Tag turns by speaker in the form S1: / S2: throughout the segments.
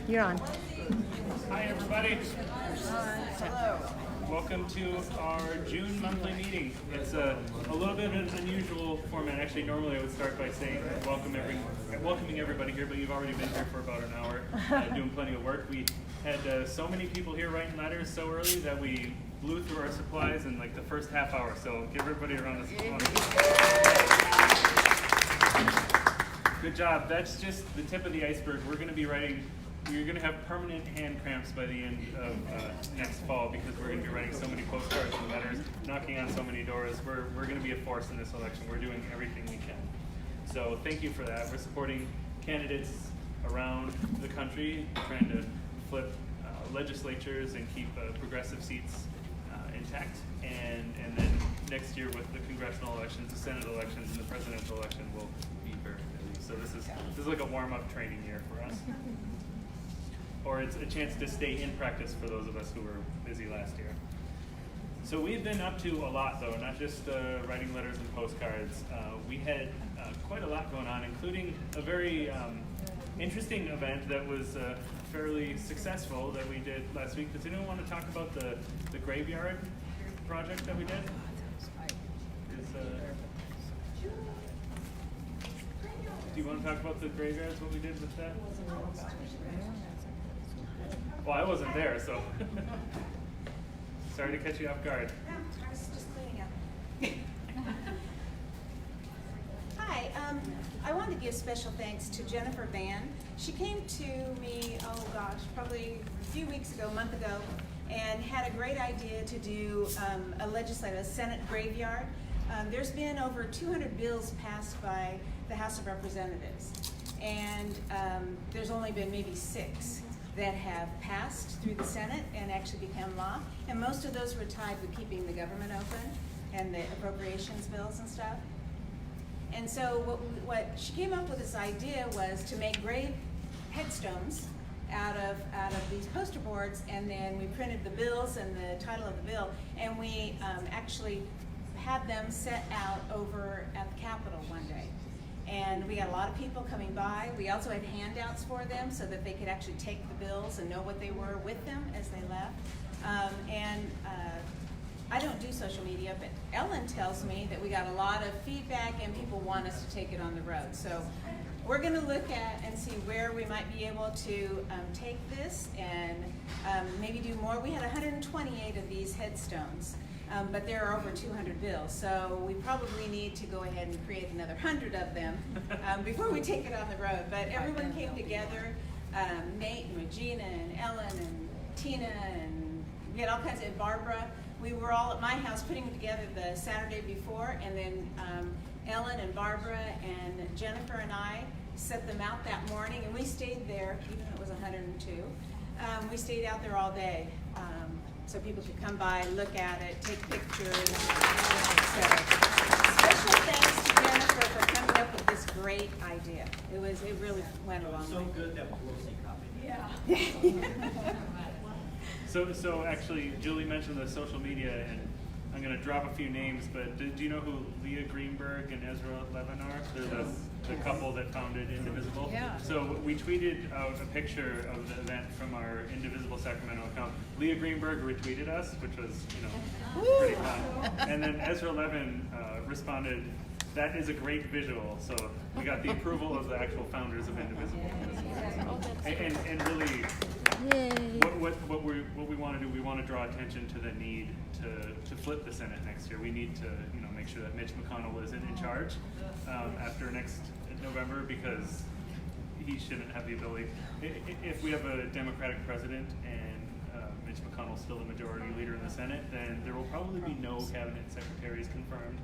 S1: You're on.
S2: Hi, everybody.
S1: Hello.
S2: Welcome to our June monthly meeting. It's a little bit of an unusual format. Actually, normally I would start by saying welcoming everybody here, but you've already been here for about an hour doing plenty of work. We had so many people here writing letters so early that we blew through our supplies in like the first half hour. So give everybody a round of applause. Good job. That's just the tip of the iceberg. We're going to be writing. You're going to have permanent hand cramps by the end of next fall because we're going to be writing so many postcards and letters, knocking on so many doors. We're going to be a force in this election. We're doing everything we can. So thank you for that. We're supporting candidates around the country, trying to flip legislatures and keep progressive seats intact. And then next year with the congressional elections, the Senate elections, and the presidential election, we'll be very busy. So this is like a warm-up training year for us. Or it's a chance to stay in practice for those of us who were busy last year. So we've been up to a lot, though, not just writing letters and postcards. We had quite a lot going on, including a very interesting event that was fairly successful that we did last week. Does anyone want to talk about the graveyard project that we did? Do you want to talk about the graveyards, what we did with that? Well, I wasn't there, so sorry to catch you off guard.
S3: No, I was just cleaning up. Hi, I wanted to give special thanks to Jennifer Van. She came to me, probably a few weeks ago, a month ago, and had a great idea to do a Senate graveyard. There's been over 200 bills passed by the House of Representatives, and there's only been maybe 6 that have passed through the Senate and actually become law, and most of those were tied with keeping the government open and the appropriations bills and stuff. And so what she came up with this idea was to make grave headstones out of these poster boards, and then we printed the bills and the title of the bill, and we actually had them set out over at the Capitol one day. And we got a lot of people coming by. We also had handouts for them so that they could actually take the bills and know what they were with them as they left. I don't do social media, but Ellen tells me that we got a lot of feedback and people want us to take it on the road. So we're going to look at and see where we might be able to take this and maybe do more. We had 128 of these headstones. But there are over 200 bills, so we probably need to go ahead and create another 100 of them before we take it on the road. But everyone came together, Nate and Regina and Ellen and Tina and we had all kinds of, and Barbara. We were all at my house putting them together the Saturday before, and then Ellen and Barbara and Jennifer and I set them out that morning, and we stayed there, even though it was 102. We stayed out there all day. So people could come by, look at it, take pictures. So, special thanks to Jennifer for coming up with this great idea. It really went a long way.
S4: So good that Pelosi copied it.
S2: Yeah. So actually, Julie mentioned the social media, and I'm going to drop a few names, but do you know who Leah Greenberg and Ezra Levin are? They're the couple that founded Indivisible. Yeah. So we tweeted out a picture of the event from our Indivisible Sacramento account. Leah Greenberg retweeted us, which was, pretty fun. And then Ezra Levin responded, "That is a great visual." So we got the approval of the actual founders of Indivisible. And really, what we want to do, we want to draw attention to the need to flip the Senate next year. We need to make sure that Mitch McConnell isn't in charge after next November, because he shouldn't have the ability. If we have a Democratic president and Mitch McConnell's still the majority leader in the Senate, then there will probably be no cabinet secretaries confirmed,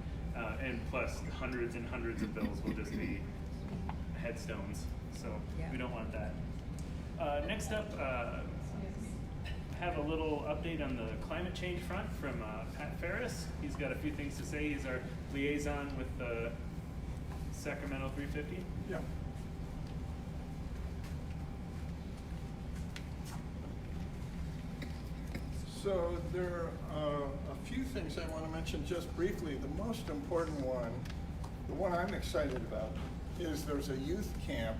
S2: and plus hundreds and hundreds of bills will just be headstones. So we don't want that. Next up, have a little update on the climate change front from Pat Ferris. He's got a few things to say. He's our liaison with the Sacramento 350.
S5: Yeah. So there are a few things I want to mention just briefly. The most important one, the one I'm excited about, is there's a youth camp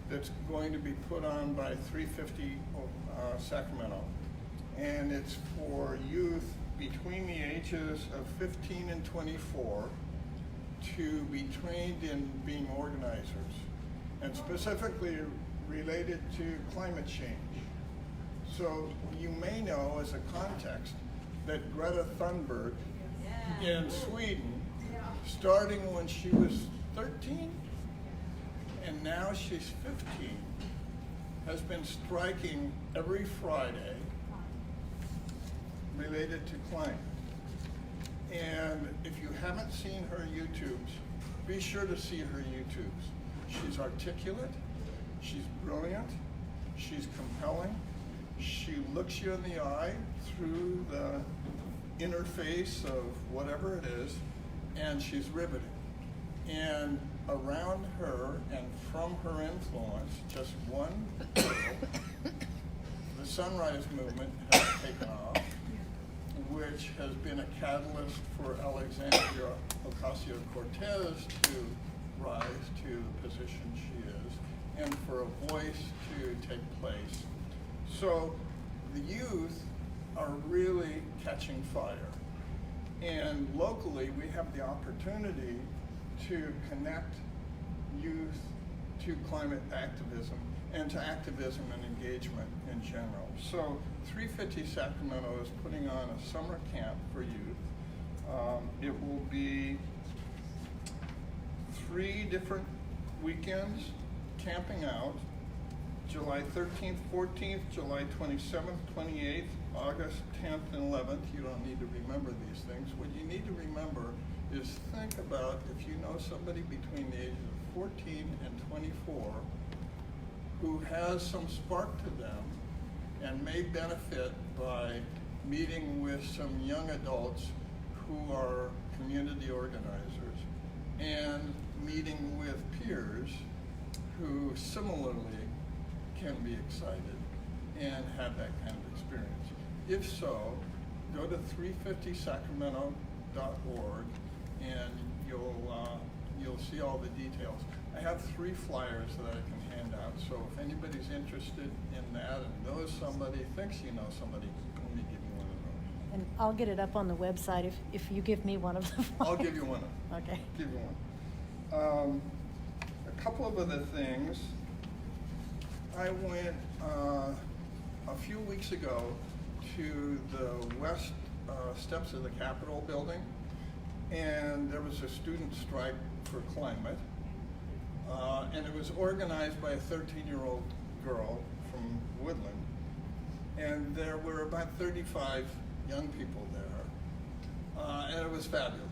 S5: that's going to be put on by 350 Sacramento. And it's for youth between the ages of 15 and 24 to be trained in being organizers, and specifically related to climate change. So you may know as a context that Greta Thunberg in Sweden, starting when she was 13, and now she's 15, has been striking every Friday related to climate. And if you haven't seen her YouTubes, be sure to see her YouTubes. She's articulate, she's brilliant, she's compelling, she looks you in the eye through the interface of whatever it is, and she's riveting. And around her and from her influence, just one girl, the Sunrise Movement has taken off, which has been a catalyst for Alexandria Ocasio-Cortez to rise to the position she is, and for a voice to take place. So the youth are really catching fire. And locally, we have the opportunity to connect youth to climate activism and to activism and engagement in general. So 350 Sacramento is putting on a summer camp for youth. It will be 3 different weekends camping out: July 13th, 14th, July 27th, 28th, August 10th, and 11th. You don't need to remember these things. What you need to remember is think about if you know somebody between the ages of 14 and 24 who has some spark to them and may benefit by meeting with some young adults who are community organizers and meeting with peers who similarly can be excited and have that kind of experience. If so, go to 350sacramento.org and you'll see all the details. I have 3 flyers that I can hand out, so if anybody's interested in that and knows somebody, thinks you know somebody, let me give you one of those.
S1: And I'll get it up on the website if you give me one of the flyers.
S5: I'll give you one of them.
S1: Okay.
S5: Give you one. A couple of other things. I went a few weeks ago to the west steps of the Capitol building, and there was a student strike for climate, and it was organized by a 13-year-old girl from Woodland, and there were about 35 young people there, and it was fabulous.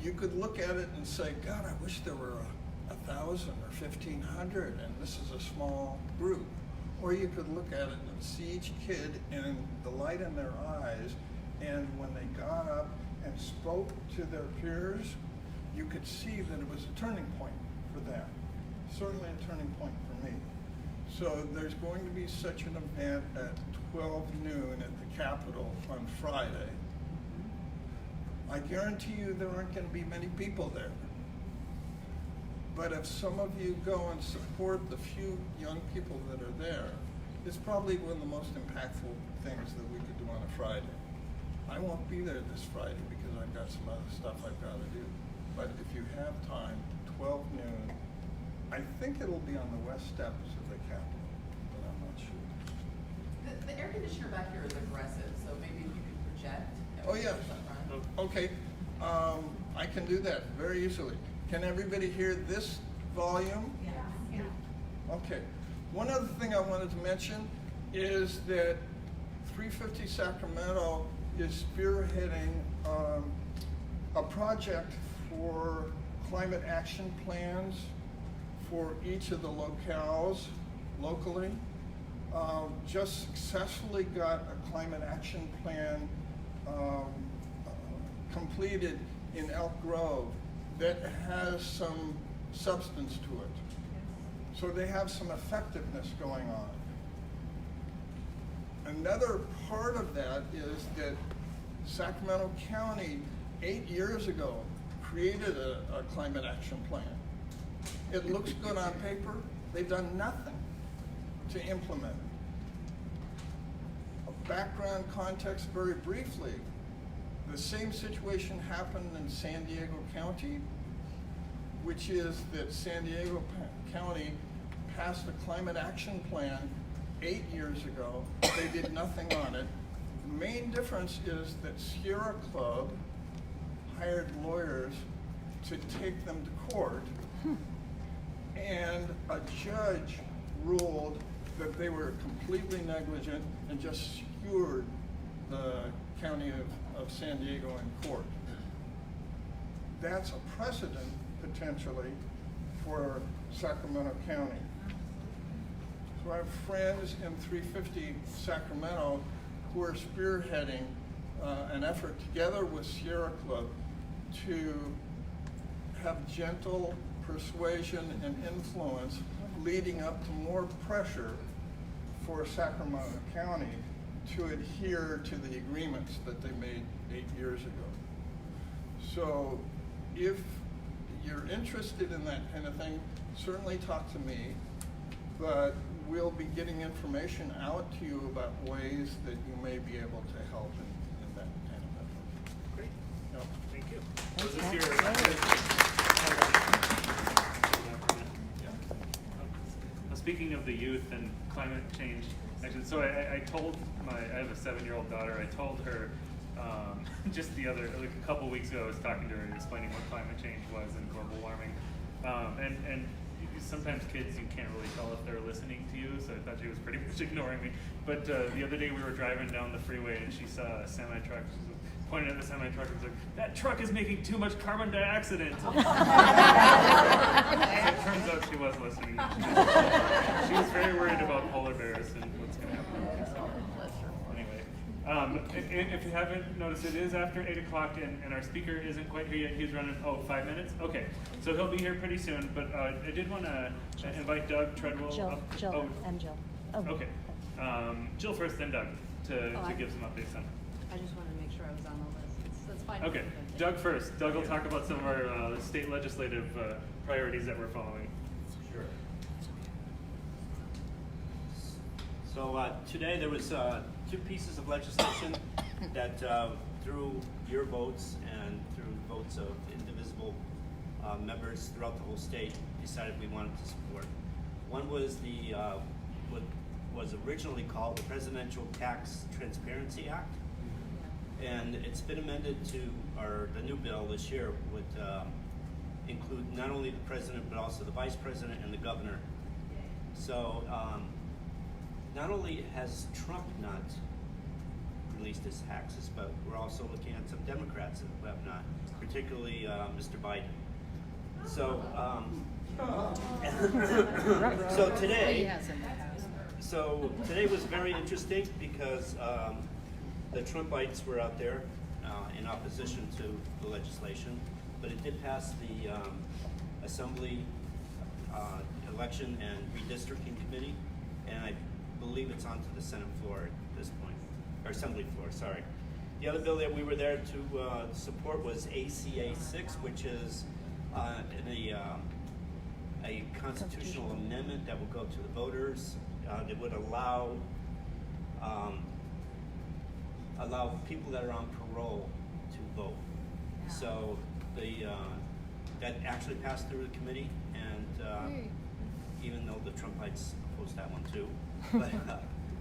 S5: You could look at it and say, God, I wish there were 1,000 or 1,500, and this is a small group. Or you could look at it and see each kid and the light in their eyes, and when they got up and spoke to their peers, you could see that it was a turning point for them. Certainly a turning point for me. So there's going to be such an event at 12 noon at the Capitol on Friday. I guarantee you there aren't going to be many people there. But if some of you go and support the few young people that are there, it's probably one of the most impactful things that we could do on a Friday. I won't be there this Friday because I've got some other stuff I've got to do. But if you have time, 12 noon, I think it'll be on the west steps of the Capitol, but I'm not sure.
S6: The air conditioner back here is aggressive, so maybe if you could project.
S5: Oh, yes. Okay, I can do that very easily. Can everybody hear this volume?
S6: Yeah.
S5: Okay. One other thing I wanted to mention is that 350 Sacramento is spearheading a project for climate action plans for each of the locales locally. Just successfully got a climate action plan completed in Elk Grove that has some substance to it. So they have some effectiveness going on. Another part of that is that Sacramento County 8 years ago created a climate action plan. It looks good on paper. They've done nothing to implement it. A background context very briefly. The same situation happened in San Diego County, which is that San Diego County passed a climate action plan 8 years ago. They did nothing on it. The main difference is that Sierra Club hired lawyers to take them to court, and a judge ruled that they were completely negligent and just skewered the county of San Diego in court. That's a precedent, potentially, for Sacramento County. So I have friends in 350 Sacramento who are spearheading an effort together with Sierra Club to have gentle persuasion and influence leading up to more pressure for Sacramento County to adhere to the agreements that they made 8 years ago. So if you're interested in that kind of thing, certainly talk to me, but we'll be getting information out to you about ways that you may be able to help in that kind of effort.
S2: Great.
S5: Yep.
S2: Thank you.
S1: Thanks,
S2: Was this
S1: Pat.
S2: your? Speaking of the youth and climate change, actually, so I told I have a 7-year-old daughter. I told her just a couple weeks ago, I was talking to her and explaining what climate change was and global warming, and sometimes kids, you can't really tell if they're listening to you, so I thought she was pretty much ignoring me. But the other day we were driving down the freeway and she saw a semi truck. She pointed at the semi truck and was like, "That truck is making too much carbon dioxide." So it turns out she was listening. She was very worried about polar bears and what's going to happen. So, anyway, if you haven't noticed, it is after 8 o'clock and our speaker isn't quite here yet. He's running 5 minutes. Okay, so he'll be here pretty soon. But I did want to invite Doug Treadwell up.
S1: Jill, and Jill. Oh.
S2: Okay, Jill first, then Doug to give some updates on.
S7: I just wanted to make sure I was on the list. That's fine.
S2: Okay, Doug first. Doug will talk about some of our state legislative priorities that we're following.
S4: Sure. So today there was 2 pieces of legislation that through your votes and through votes of indivisible members throughout the whole state decided we wanted to support. One was the what was originally called the Presidential Tax Transparency Act. And it's been amended to, or the new bill this year would include not only the president, but also the vice president and the governor. So not only has Trump not released his taxes, but we're also looking at some Democrats who have not, particularly Mr. Biden. So, so today was very interesting because the Trumpites were out there in opposition to the legislation, but it did pass the Assembly Election and Redistricting Committee, and I believe it's onto the Senate floor at this point, or Assembly floor, sorry. The other bill that we were there to support was ACA 6, which is a constitutional amendment that will go to the voters that would allow people that are on parole to vote. Yeah. So that actually passed through the committee, and even though the Trumpites opposed that one too, but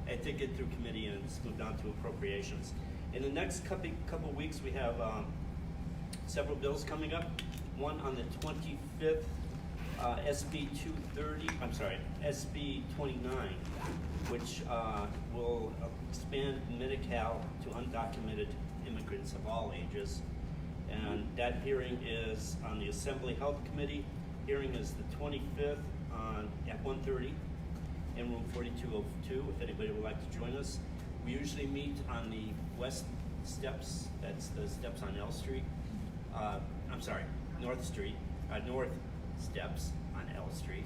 S4: it did get through committee and it's moved on to appropriations. In the next couple weeks, we have several bills coming up. One on the 25th, SB 29, which will expand Medi-Cal to undocumented immigrants of all ages. And that hearing is on the Assembly Health Committee. Hearing is the 25th at 1:30 in room 4202, if anybody would like to join us. We usually meet on the west steps, that's the steps on L Street. North Street, north steps on L Street.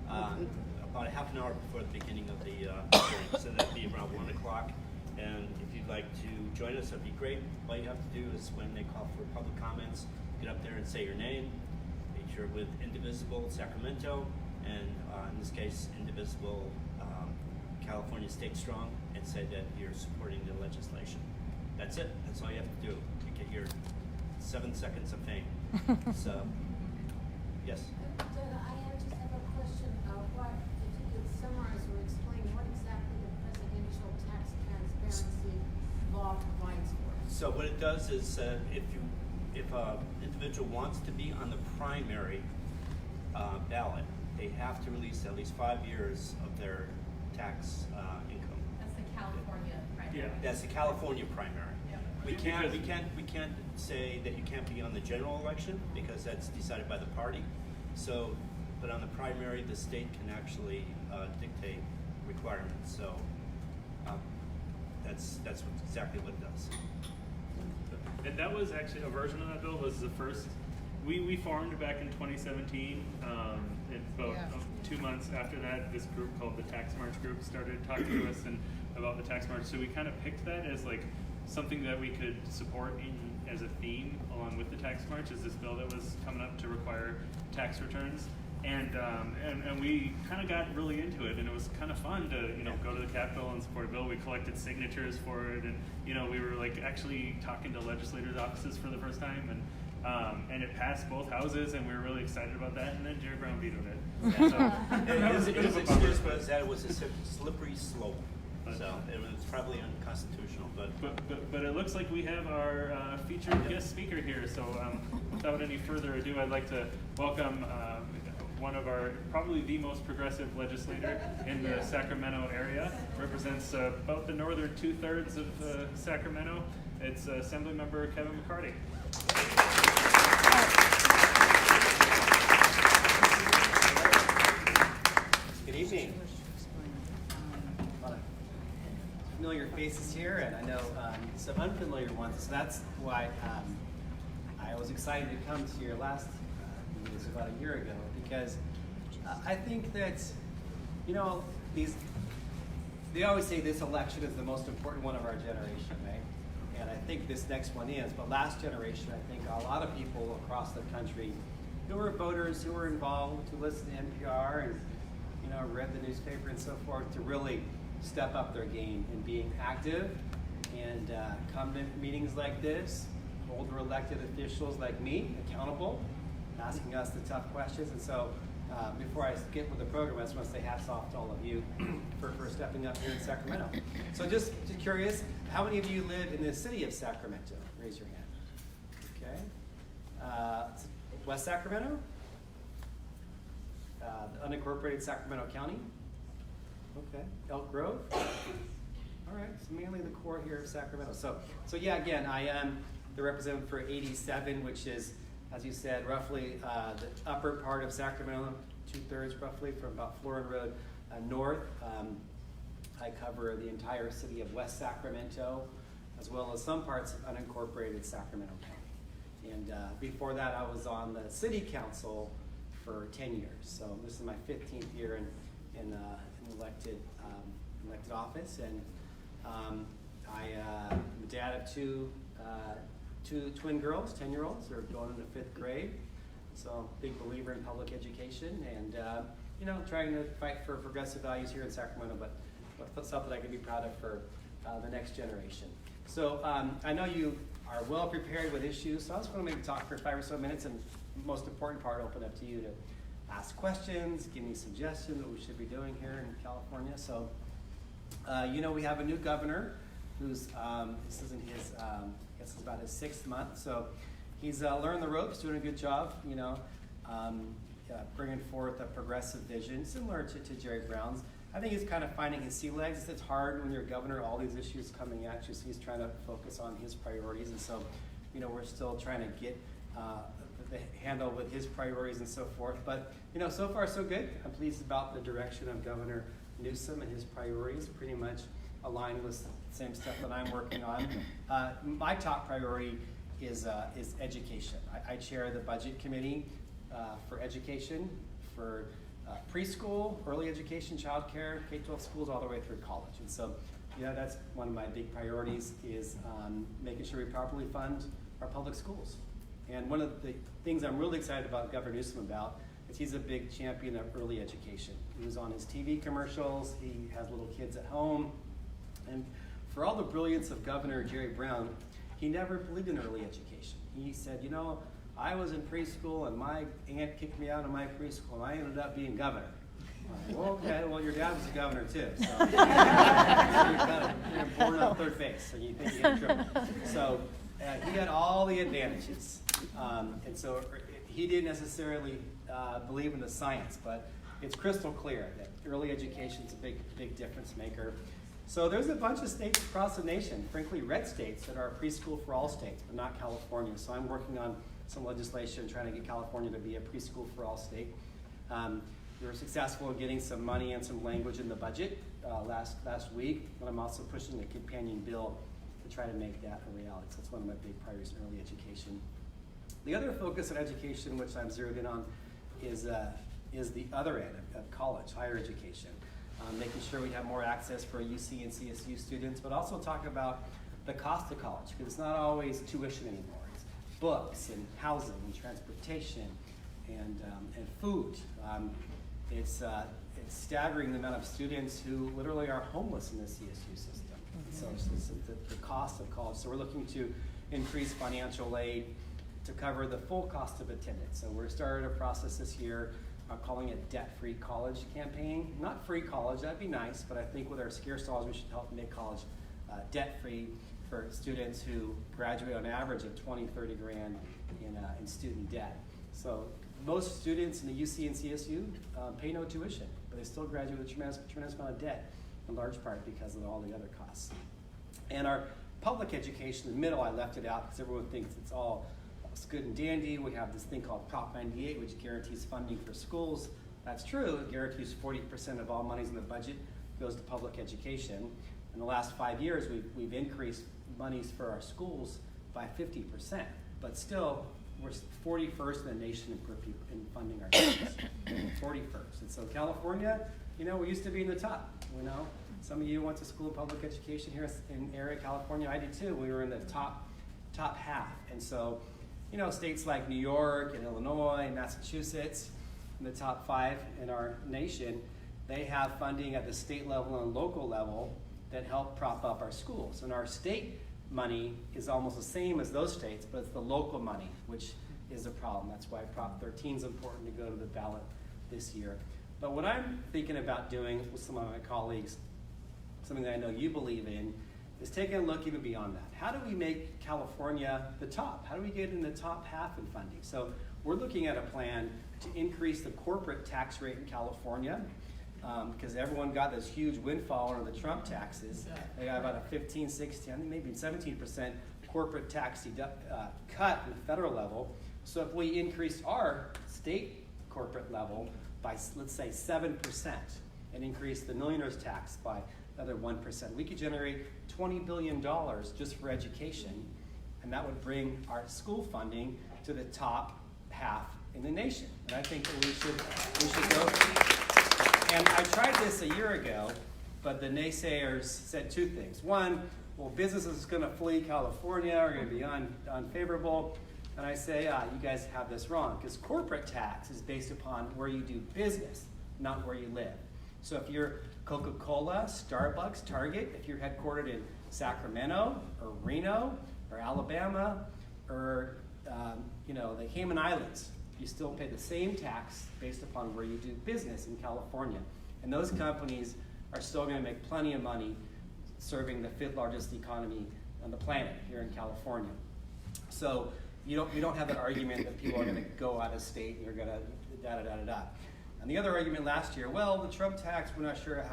S4: About a half an hour before the beginning of the hearing, so that'd be around 1 o'clock. And if you'd like to join us, that'd be great. All you have to do is when they call for public comments, get up there and say your name, make you're with Indivisible Sacramento, and in this case, Indivisible California State Strong, and say that you're supporting the legislation. That's it. That's all you have to do to get your 7 seconds of fame. So, yes.
S8: Jenna, I just have a question. What, if you could summarize or explain what exactly the presidential tax transparency law provides for?
S4: So what it does is, if an individual wants to be on the primary ballot, they have to release at least 5 years of their tax income.
S6: That's the California primary.
S2: Yeah.
S4: That's the California primary.
S6: Yeah.
S4: We can't say that you can't be on the general election because that's decided by the party. So, but on the primary, the state can actually dictate requirements. So that's exactly what it does.
S2: And that was actually a version of that bill was the first. We formed back in 2017. And about 2 months after that, this group called the Tax March Group started talking to us about the tax march. So we kind of picked that as like something that we could support as a theme along with the tax march. Is this bill that was coming up to require tax returns, and we kind of got really into it, and it was kind of fun to go to the Capitol and support a bill. We collected signatures for it, and we were like actually talking to legislators' offices for the first time, and it passed both houses, and we were really excited about that. And then Jerry Brown vetoed it. So,
S4: His excuse was that it was a slippery slope, so it was probably unconstitutional.
S2: But it looks like we have our featured guest speaker here. So without any further ado, I'd like to welcome one of our, probably the most progressive legislator in the Sacramento area. Represents about the northern 2/3 of Sacramento. It's Assemblymember Kevin McCarty.
S9: Good evening. A lot of familiar faces here, and I know some unfamiliar ones. So that's why I was excited to come to your last meeting, it was about a year ago, because I think that, they always say this election is the most important one of our generation, right? And I think this next one is, but last generation, I think a lot of people across the country who were voters, who were involved, who listened to NPR and read the newspaper and so forth, to really step up their game in being active and come to meetings like this, hold their elected officials like me accountable, asking us the tough questions. And so before I get with the program, I just want to say hats off to all of you for stepping up here in Sacramento. So just curious, how many of you live in the city of Sacramento? Raise your hand. Okay. West Sacramento? The unincorporated Sacramento County? Okay. Elk Grove? All right, so mainly the core here of Sacramento. So yeah, again, I am the representative for 87, which is, as you said, roughly the upper part of Sacramento, 2/3 roughly from about Florin Road north. I cover the entire city of West Sacramento, as well as some parts of unincorporated Sacramento County. And before that, I was on the city council for 10 years. So this is my 15th year in elected office. And I'm the dad of two twin girls, 10-year-olds. They're going into 5th grade. So big believer in public education, and trying to fight for progressive values here in Sacramento, but something I can be proud of for the next generation. So I know you are well prepared with issues, so I just want to maybe talk for 5 or so minutes, and the most important part, open up to you to ask questions, give me suggestions what we should be doing here in California. So we have a new governor who's this isn't his this is about his 6th month, so he's learned the ropes, doing a good job, bringing forth a progressive vision similar to Jerry Brown's. I think he's kind of finding his sea legs. It's hard when you're governor, all these issues coming at you, so he's trying to focus on his priorities, and so we're still trying to get the handle with his priorities and so forth. But so far so good. I'm pleased about the direction of Governor Newsom and his priorities, pretty much aligned with the same stuff that I'm working on. My top priority is education. I chair the budget committee for education, for preschool, early education, childcare, K-12 schools, all the way through college. And so, that's one of my big priorities is making sure we properly fund our public schools. And one of the things I'm really excited about Governor Newsom about is he's a big champion of early education. He was on his TV commercials, he has little kids at home, and for all the brilliance of Governor Jerry Brown, he never believed in early education. He said, you know, I was in preschool and my aunt kicked me out of my preschool and I ended up being governor. Well, okay, well your dad was a governor too, so you're born on third base, so you think you get trouble. So he had all the advantages, and so he didn't necessarily believe in the science, but it's crystal clear that early education is a big difference maker. So there's a bunch of states across the nation, frankly red states, that are preschool for all states, but not California. So I'm working on some legislation trying to get California to be a preschool for all state. We were successful in getting some money and some language in the budget last week, but I'm also pushing a companion bill to try to make that a reality. So that's one of my big priorities in early education. The other focus on education, which I'm zeroed in on, is the other end of college, higher education. Making sure we have more access for UC and CSU students, but also talk about the cost of college, because it's not always tuition anymore. It's books and housing and transportation and food. It's staggering the amount of students who literally are homeless in the CSU system. So it's the cost of college. So we're looking to increase financial aid to cover the full cost of attendance. So we're starting a process this year calling it debt-free college campaign. Not free college, that'd be nice, but I think with our scarce dollars, we should help make college debt-free for students who graduate on average of 20, 30 grand in student debt. So most students in the UC and CSU pay no tuition, but they still graduate with a tremendous amount of debt, in large part because of all the other costs. And our public education, in the middle, I left it out because everyone thinks it's all good and dandy. We have this thing called Prop 98, which guarantees funding for schools. That's true. It guarantees 40% of all monies in the budget goes to public education. In the last 5 years, we've increased monies for our schools by 50%, but still, we're 41st in the nation in funding our schools. 41st. And so California, you know, we used to be in the top. You know, some of you went to school in public education here in area California. I did too. We were in the top half. And so, you know, states like New York and Illinois and Massachusetts, in the top 5 in our nation, they have funding at the state level and local level that help prop up our schools. And our state money is almost the same as those states, but it's the local money, which is a problem. That's why Prop 13 is important to go to the ballot this year. But what I'm thinking about doing with some of my colleagues, something that I know you believe in, is taking a look even beyond that. How do we make California the top? How do we get in the top half in funding? So we're looking at a plan to increase the corporate tax rate in California, because everyone got this huge windfall under the Trump taxes. They got about a 15, 16, I think maybe 17% corporate tax cut in the federal level. So if we increase our state corporate level by, let's say, 7% and increase the millionaire's tax by another 1%, we could generate $20 billion just for education, and that would bring our school funding to the top half in the nation. And I think that we should go. And I tried this a year ago, but the naysayers said 2 things. One, well, businesses are going to flee California, are going to be unfavorable. And I say, you guys have this wrong, because corporate tax is based upon where you do business, not where you live. So if you're Coca-Cola, Starbucks, Target, if you're headquartered in Sacramento or Reno or Alabama or the Cayman Islands, you still pay the same tax based upon where you do business in California. And those companies are still going to make plenty of money serving the 5th largest economy on the planet here in California. So you don't have that argument that people are going to go out of state and you're going to da-da-da-da-da. And the other argument last year, well, the Trump tax, we're not sure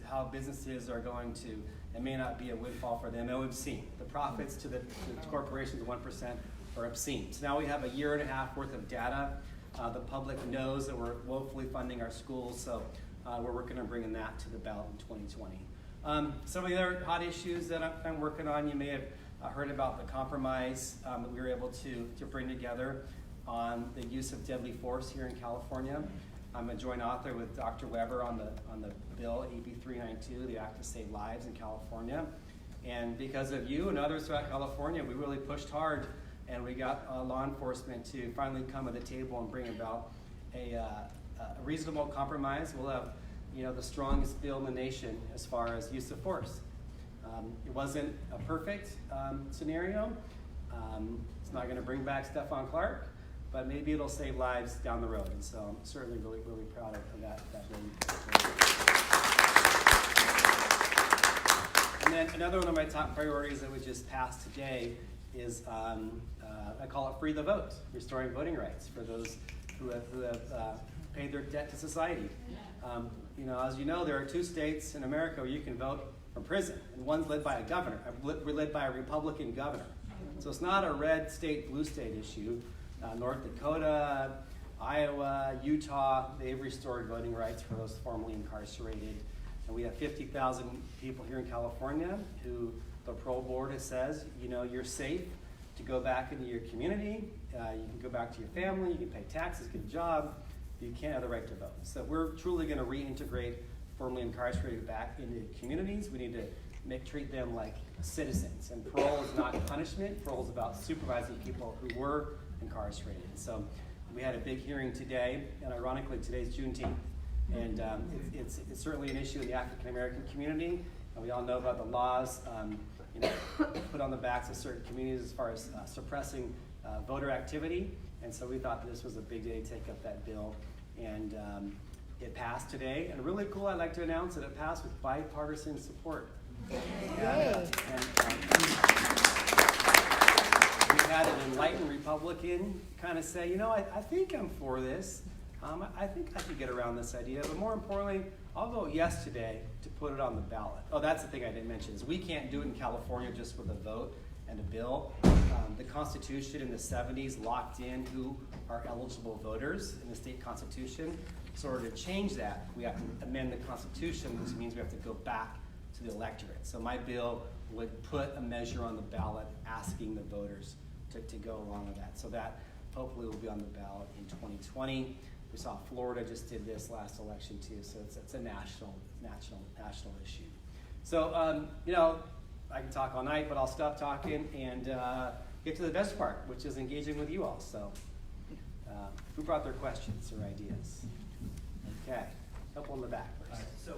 S9: how businesses are going to, it may not be a windfall for them. They're obscene. The profits to the corporations, 1%, are obscene. So now we have a year and a half worth of data. The public knows that we're woefully funding our schools, so we're working on bringing that to the ballot in 2020. Some of the other hot issues that I'm working on, you may have heard about the compromise that we were able to bring together on the use of deadly force here in California. I'm a joint author with Dr. Weber on the bill, AB 392, the Act to Save Lives in California. And because of you and others throughout California, we really pushed hard and we got law enforcement to finally come to the table and bring about a reasonable compromise. We'll have, the strongest bill in the nation as far as use of force. It wasn't a perfect scenario. It's not going to bring back Stephon Clark, but maybe it'll save lives down the road. And so I'm certainly really, really proud of that bill. And then another one of my top priorities that we just passed today is, I call it Free the Vote, restoring voting rights for those who have paid their debt to society. As you know, there are 2 states in America where you can vote from prison, and one's led by a governor, led by a Republican governor. So it's not a red state, blue state issue. North Dakota, Iowa, Utah, they've restored voting rights for those formerly incarcerated. And we have 50,000 people here in California who the parole board says, you're safe to go back into your community. You can go back to your family, you can pay taxes, get a job. You can't have the right to vote. So we're truly going to reintegrate formerly incarcerated back into communities. We need to treat them like citizens. And parole is not punishment. Parole is about supervising people who were incarcerated. So we had a big hearing today, and ironically, today's Juneteenth. And it's certainly an issue in the African American community. And we all know about the laws put on the backs of certain communities as far as suppressing voter activity. And so we thought this was a big day to take up that bill. And it passed today. And really cool, I'd like to announce that it passed with bipartisan support.
S1: Yay.
S9: And we had an enlightened Republican kind of say, I think I'm for this. I think I could get around this idea. But more importantly, I'll vote yes today to put it on the ballot. Oh, that's the thing I didn't mention, is we can't do it in California just with a vote and a bill. The Constitution in the 70s locked in who are eligible voters in the state constitution. So in order to change that, we have to amend the Constitution, which means we have to go back to the electorate. So my bill would put a measure on the ballot asking the voters to go along with that. So that hopefully will be on the ballot in 2020. We saw Florida just did this last election too, so it's a national issue. So I can talk all night, but I'll stop talking and get to the best part, which is engaging with you all. So who brought their questions or ideas? Okay, couple in the back first.
S4: So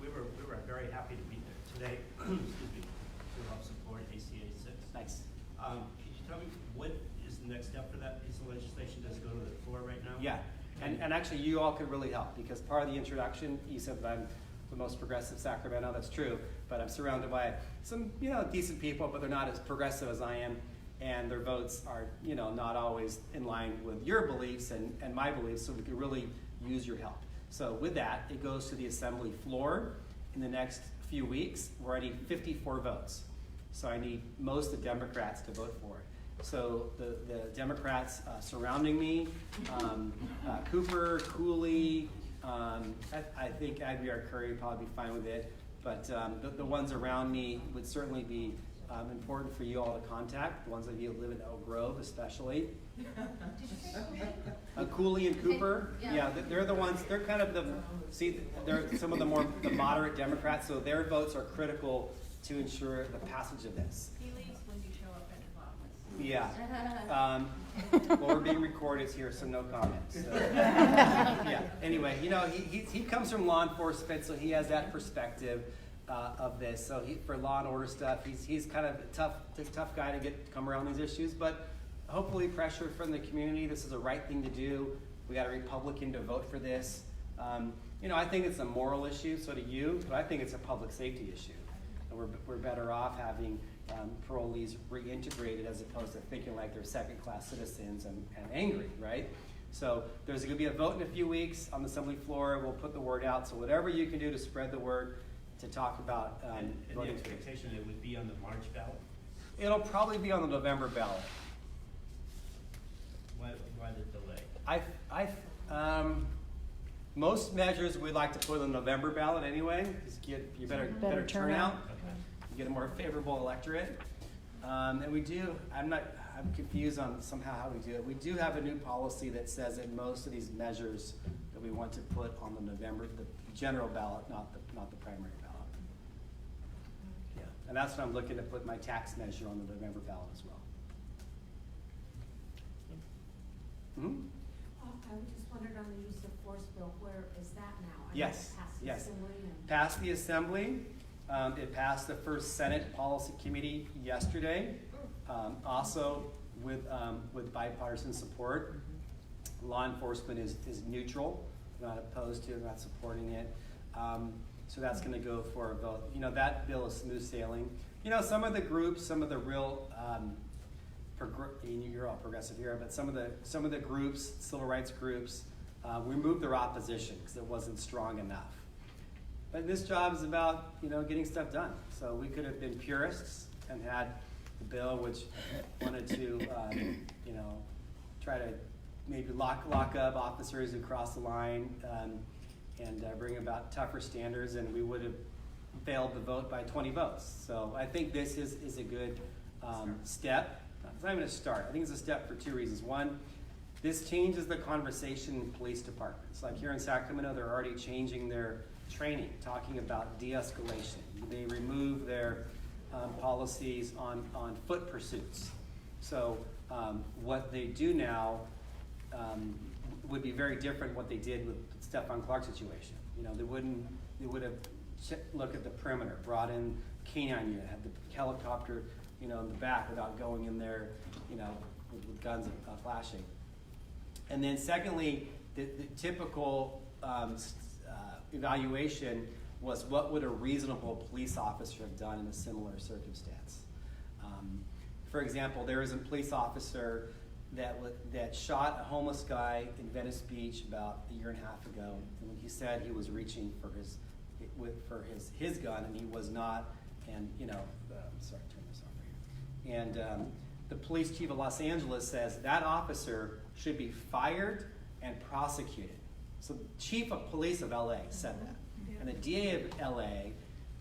S4: we were very happy to be there today. Excuse me, to help support ACA 6.
S9: Nice.
S4: Can you tell me what is the next step for that piece of legislation? Does it go to the floor right now?
S9: Yeah, and actually you all could really help, because part of the introduction, you said that I'm the most progressive Sacramento. That's true, but I'm surrounded by some decent people, but they're not as progressive as I am, and their votes are not always in line with your beliefs and my beliefs, so we could really use your help. So with that, it goes to the assembly floor in the next few weeks, where I need 54 votes. So I need most of the Democrats to vote for it. So the Democrats surrounding me, Cooper, Cooley, I think Adriar Curry would probably be fine with it, but the ones around me would certainly be important for you all to contact, the ones of you who live in Oak Grove especially. Cooley and Cooper, yeah, they're the ones, they're kind of they're some of the moderate Democrats, so their votes are critical to ensure the passage of this.
S6: He leaves when you show up at his office.
S9: Yeah. Well, we're being recorded here, so no comments. So, yeah. Anyway, he comes from law enforcement, so he has that perspective of this. So for law and order stuff, he's kind of a tough guy to come around these issues. But hopefully, pressure from the community. This is the right thing to do. We got a Republican to vote for this. I think it's a moral issue. So do you, but I think it's a public safety issue. And we're better off having parolees reintegrated as opposed to thinking like they're second-class citizens and angry, right? So there's going to be a vote in a few weeks on the assembly floor. We'll put the word out. So whatever you can do to spread the word, to talk about
S4: and the
S9: voting.
S4: expectation it would be on the March ballot?
S9: It'll probably be on the November ballot.
S4: Why the delay?
S9: Most measures we'd like to put on the November ballot anyway, because you better turnout.
S4: Okay.
S9: You get a more favorable electorate. And we do, I'm confused on somehow how we do it. We do have a new policy that says that most of these measures that we want to put on the general ballot, not the primary ballot. Yeah, and that's what I'm looking to put my tax measure on the November ballot as well. Mhm.
S8: I just wondered on the use of force bill, where is that now? I know it
S9: Yes,
S8: passed the
S9: yes.
S8: Assembly and-
S9: Passed the Assembly. It passed the first Senate Policy Committee yesterday. Also with bipartisan support. Law enforcement is neutral, not opposed to it, not supporting it. So that's going to go for a vote. You know, that bill is smooth sailing. You know, some of the groups, some of the real, you're all progressive here, but some of the groups, civil rights groups, removed their opposition because it wasn't strong enough. But this job is about, you know, getting stuff done. So we could have been purists and had the bill which wanted to, you know, try to maybe lock up officers who cross the line and bring about tougher standards, and we would have failed the vote by 20 votes. So I think this is a good step. It's not even a start. I think it's a step for two reasons. One, this changes the conversation in police departments. Like here in Sacramento, they're already changing their training, talking about de-escalation. They remove their policies on foot pursuits. So what they do now would be very different what they did with Stephon Clark's situation. You know, they would have looked at the perimeter, brought in canine unit, had the helicopter, you know, in the back without going in there, you know, with guns flashing. And then secondly, the typical evaluation was what would a reasonable police officer have done in a similar circumstance. For example, there was a police officer that shot a homeless guy in Venice Beach about a year and a half ago, and when he said he was reaching for his gun and he was not, and you know, sorry, turn this off right here. And the police chief of Los Angeles says that officer should be fired and prosecuted. So the chief of police of LA said that. And the DA of LA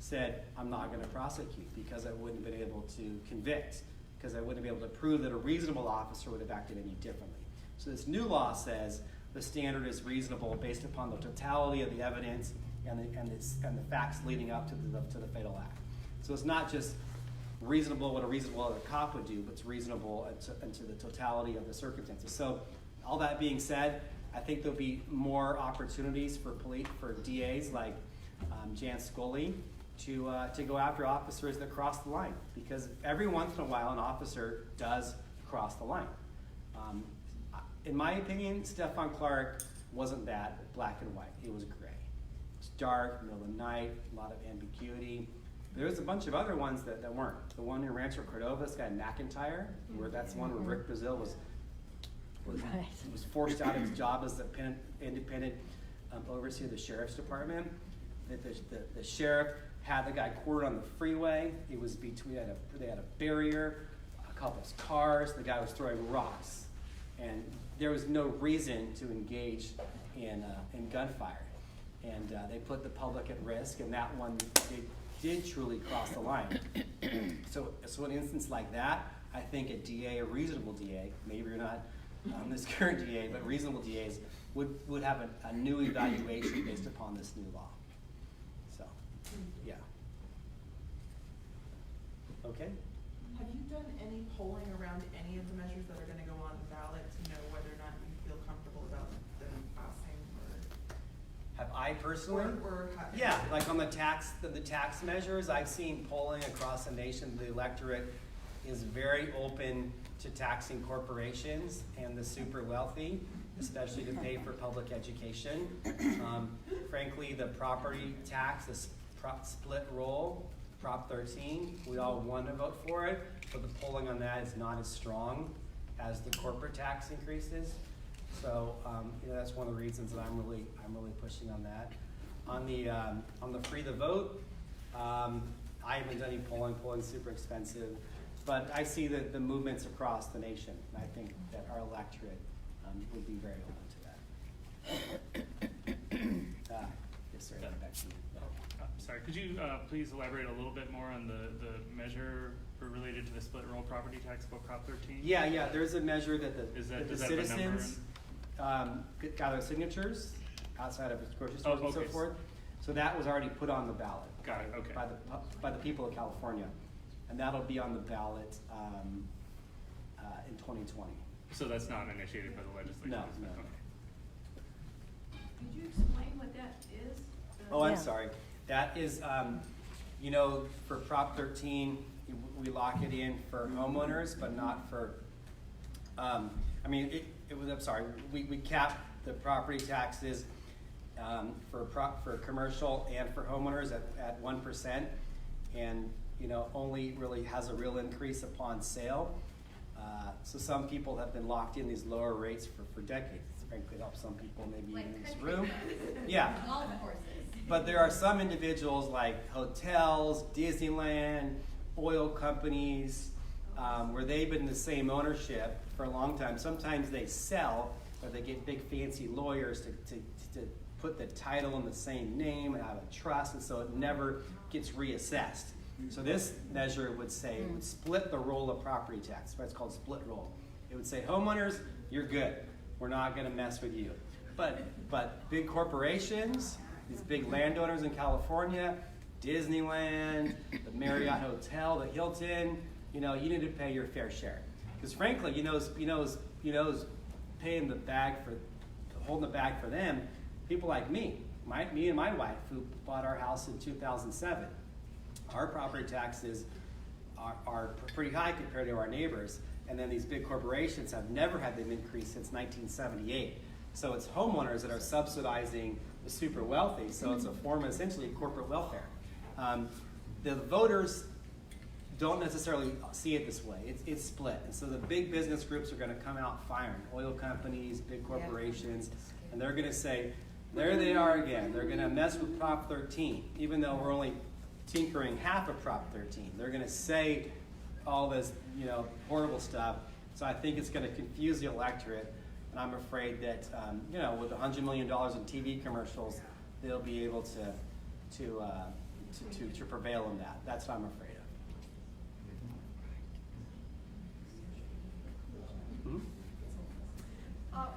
S9: said, I'm not going to prosecute because I wouldn't have been able to convict, because I wouldn't be able to prove that a reasonable officer would have acted any differently. So this new law says the standard is reasonable based upon the totality of the evidence and the facts leading up to the fatal act. So it's not just reasonable what a reasonable other cop would do, but it's reasonable into the totality of the circumstances. So all that being said, I think there'll be more opportunities for DAs like Jan Scully to go after officers that cross the line, because every once in a while an officer does cross the line. In my opinion, Stephon Clark wasn't that black and white. It was gray. It's dark, middle of the night, a lot of ambiguity. There's a bunch of other ones that weren't. The one in Rancho Cordova, this guy McIntyre, where that's the one where Rick Brazil was forced out of his job as the independent overseer of the sheriff's department. The sheriff had the guy quartered on the freeway. It was between, they had a barrier, a couple of cars. The guy was throwing rocks, and there was no reason to engage in gunfire. And they put the public at risk, and that one they did truly cross the line. So an instance like that, I think a DA, a reasonable DA, maybe you're not this current DA, but reasonable DAs would have a new evaluation based upon this new law. So, yeah. Okay.
S6: Have you done any polling around any of the measures that are gonna go on the ballot to know whether or not you feel comfortable about them passing, or?
S9: Have I personally?
S6: Yeah.
S9: Like on the tax measures, I've seen polling across the nation. The electorate is very open to taxing corporations and the super wealthy, especially to pay for public education. Frankly, the property tax, the split roll, Prop 13, we all want to vote for it, but the polling on that is not as strong as the corporate tax increases. So that's one of the reasons that I'm really pushing on that. On the free the vote, I haven't done any polling. Polling's super expensive, but I see the movements across the nation, and I think that our electorate would be very open to that. Yes, sir. Back to you.
S2: Sorry, could you please elaborate a little bit more on the measure related to the split roll property tax bill Prop 13?
S9: Yeah. There's a measure that the
S2: does that have a number
S9: citizens gather signatures outside of grocery stores and so forth. So that was already put on the ballot.
S2: Got it. Okay.
S9: By the people of California, and that'll be on the ballot in 2020.
S2: So that's not initiated by the legislature?
S9: No,
S2: is it?
S9: no.
S2: Okay.
S7: Could you explain what that is?
S9: Oh, I'm
S1: Yeah.
S9: sorry. That is, you know, for Prop 13, we lock it in for homeowners, but not for, I'm sorry, we cap the property taxes for commercial and for homeowners at 1%, and, you know, only really has a real increase upon sale. So some people have been locked in these lower rates for decades. Frankly, it helps some people maybe
S7: Like
S9: in this
S7: country
S9: room.
S7: clubs.
S9: Yeah.
S7: Golf courses.
S9: But there are some individuals like hotels, Disneyland, oil companies, where they've been in the same ownership for a long time. Sometimes they sell, or they get big fancy lawyers to put the title in the same name and have a trust, and so it never gets reassessed. So this measure would say, it would split the roll of property tax. That's why it's called split roll. It would say, homeowners, you're good. We're not gonna mess with you. But big corporations, these big landowners in California, Disneyland, the Marriott Hotel, the Hilton, you know, you need to pay your fair share. Because frankly, you know, paying the bag holding the bag for them, people like me and my wife who bought our house in 2007. Our property taxes are pretty high compared to our neighbors, and then these big corporations have never had them increase since 1978. So it's homeowners that are subsidizing the super wealthy, so it's a form of essentially corporate welfare. The voters don't necessarily see it this way. It's split. And so the big business groups are going to come out firing, oil companies, big corporations, and they're going to say, there they are again. They're going to mess with Prop 13, even though we're only tinkering half of Prop 13. They're going to say all this, you know, horrible stuff. So I think it's going to confuse the electorate, and I'm afraid that, you know, with $100 million in TV commercials, they'll be able to prevail in that. That's what I'm afraid of. Mhm.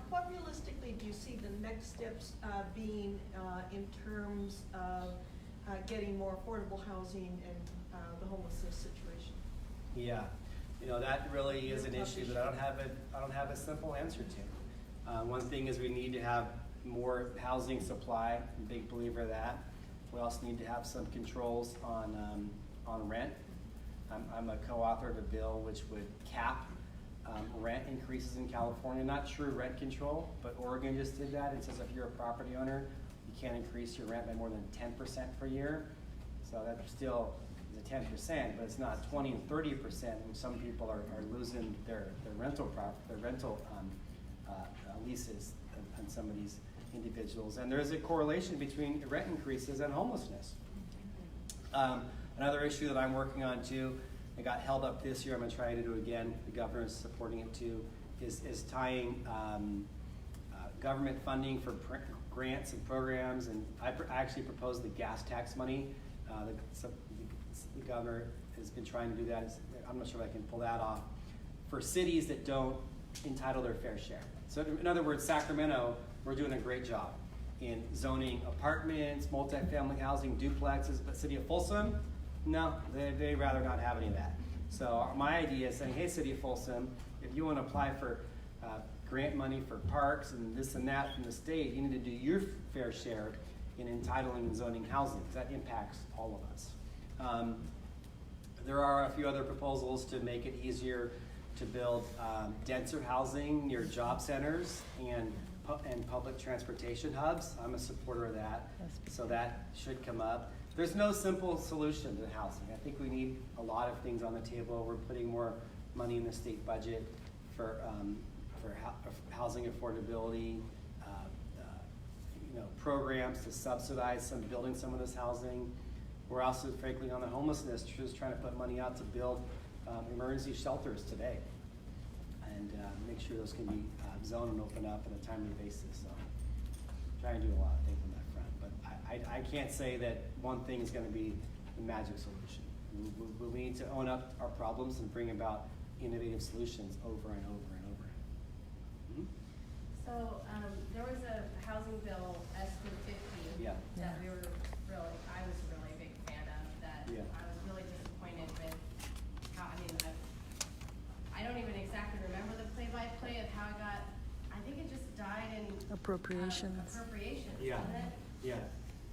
S10: What realistically do you see the next steps being in terms of getting more affordable housing and the homelessness situation?
S9: Yeah, you know, that really is an issue that I don't have a simple answer to. One thing is we need to have more housing supply. I'm a big believer of that. We also need to have some controls on rent. I'm a co-author of a bill which would cap rent increases in California. Not true rent control, but Oregon just did that. It says if you're a property owner, you can't increase your rent by more than 10% per year. So that still is a 10%, but it's not 20 and 30%, which some people are losing their rental leases on some of these individuals. And there's a correlation between rent increases and homelessness. Another issue that I'm working on too, it got held up this year, I'm going to try to do it again, the governor's supporting it too, is tying government funding for grants and programs, and I actually proposed the gas tax money. The governor has been trying to do that. I'm not sure if I can pull that off, for cities that don't entitle their fair share. So in other words, Sacramento, we're doing a great job in zoning apartments, multifamily housing, duplexes, but City of Folsom, no, they'd rather not have any of that. So my idea is saying, hey, City of Folsom, if you want to apply for grant money for parks and this and that from the state, you need to do your fair share in entitling and zoning housing, because that impacts all of us. There are a few other proposals to make it easier to build denser housing near job centers and public transportation hubs. I'm a supporter of that, so that should come up. There's no simple solution to housing. I think we need a lot of things on the table. We're putting more money in the state budget for housing affordability, programs to subsidize building some of this housing. We're also, frankly, on the homelessness, just trying to put money out to build emergency shelters today, and make sure those can be zoned and open up on a timely basis. So, trying to do a lot of things on that front, but I can't say that one thing is going to be the magic solution. We need to own up our problems and bring about innovative solutions over and over and over. Mm-hmm.
S7: So there was a housing bill, SB 50,
S9: Yeah.
S7: that I was really a big fan of, that
S9: Yeah.
S7: I was really disappointed with how, I don't even exactly remember the play-by-play play of how it got, I think it just died in.
S1: Appropriations.
S7: Appropriations,
S9: Yeah.
S7: didn't it?
S9: Yeah.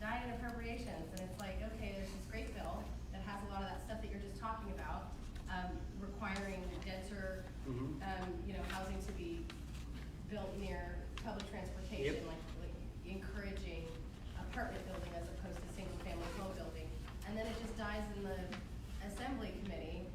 S7: Died in appropriations, and it's like, okay, there's this great bill that has a lot of that stuff that you're just talking about, requiring denser,
S9: Mhm.
S7: housing to be built near public transportation,
S9: Yep.
S7: like encouraging apartment building as opposed to single-family home building. And then it just dies in the assembly committee.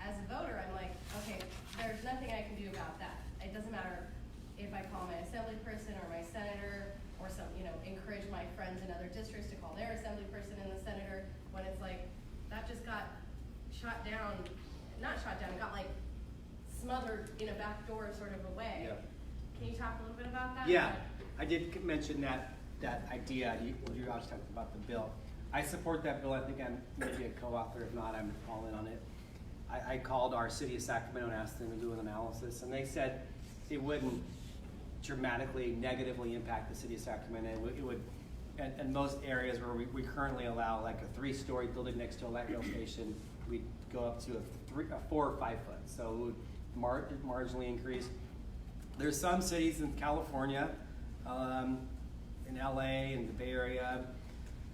S7: As a voter, I'm like, okay, there's nothing I can do about that. It doesn't matter if I call my assembly person or my senator or some, encourage my friends in other districts to call their assembly person and the senator, when it's like, that just got not shot down, got like smothered in a back door sort of a way.
S9: Yeah.
S7: Can you talk a little bit about that?
S9: Yeah, I did mention that idea. You also talked about the bill. I support that bill. I think I'm maybe a co-author. If not, I'm all in on it. I called our city of Sacramento and asked them to do an analysis, and they said it wouldn't dramatically negatively impact the city of Sacramento. It would, in most areas where we currently allow like a 3-story building next to a light rail station, we'd go up to a 4 or 5 foot. So it would marginally increase. There's some cities in California, in LA and the Bay Area